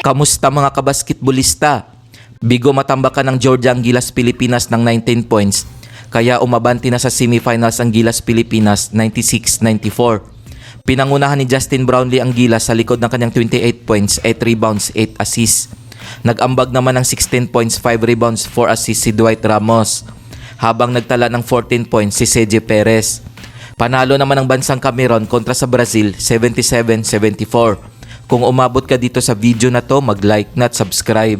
Kamusta mga kabasketbolista? Bigo matambakan ng Georgia ang Gilas Pilipinas ng 19 points, kaya umabanti na sa semifinals ang Gilas Pilipinas 96-94. Pinangunahan ni Justin Brownlee ang Gilas sa likod ng kanyang 28 points, 8 rebounds, 8 assists. Nag-ambag naman ng 16 points, 5 rebounds, 4 assists si Dwight Ramos, habang nagtala ng 14 points si CJ Perez. Panalo naman ang bansang Cameroon kontra sa Brazil 77-74. Kung umabot ka dito sa video na to, mag-like na at subscribe.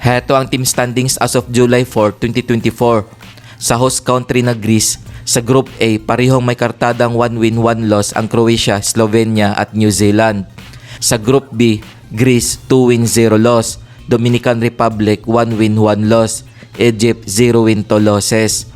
Heto ang team standings as of July 4, 2024. Sa host country na Greece, sa Group A, parehong may kartadang 1 win, 1 loss ang Croatia, Slovenia at New Zealand. Sa Group B, Greece 2 win, 0 loss, Dominican Republic 1 win, 1 loss, Egypt 0 win, 2 losses.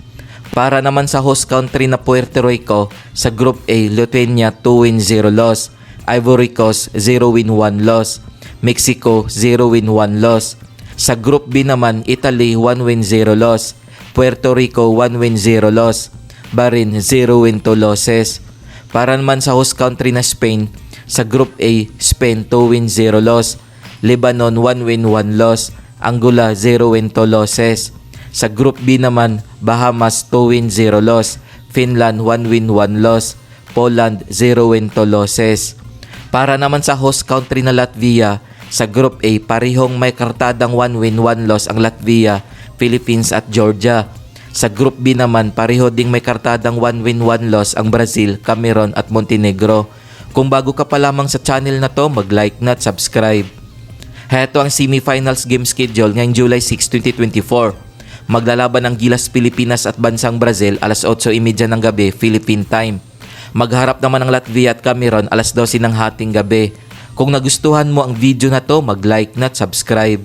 Para naman sa host country na Puerto Rico, sa Group A, Lithuania 2 win, 0 loss, Ivory Coast 0 win, 1 loss, Mexico 0 win, 1 loss. Sa Group B naman, Italy 1 win, 0 loss, Puerto Rico 1 win, 0 loss, Bahrain 0 win, 2 losses. Para naman sa host country na Spain, sa Group A, Spain 2 win, 0 loss, Lebanon 1 win, 1 loss, Angola 0 win, 2 losses. Sa Group B naman, Bahamas 2 win, 0 loss, Finland 1 win, 1 loss, Poland 0 win, 2 losses. Para naman sa host country na Latvia, sa Group A, parehong may kartadang 1 win, 1 loss ang Latvia, Philippines at Georgia. Sa Group B naman, pareho ding may kartadang 1 win, 1 loss ang Brazil, Cameroon at Montenegro. Kung bago ka pa lamang sa channel na to, mag-like na at subscribe. Heto ang semifinals game schedule ngayong July 6, 2024. Maglalaban ang Gilas Pilipinas at bansang Brazil alas 8:30 ng gabi, Philippine time. Magharap naman ang Latvia at Cameroon alas 12 ng hating gabi. Kung nagustuhan mo ang video na to, mag-like na at subscribe.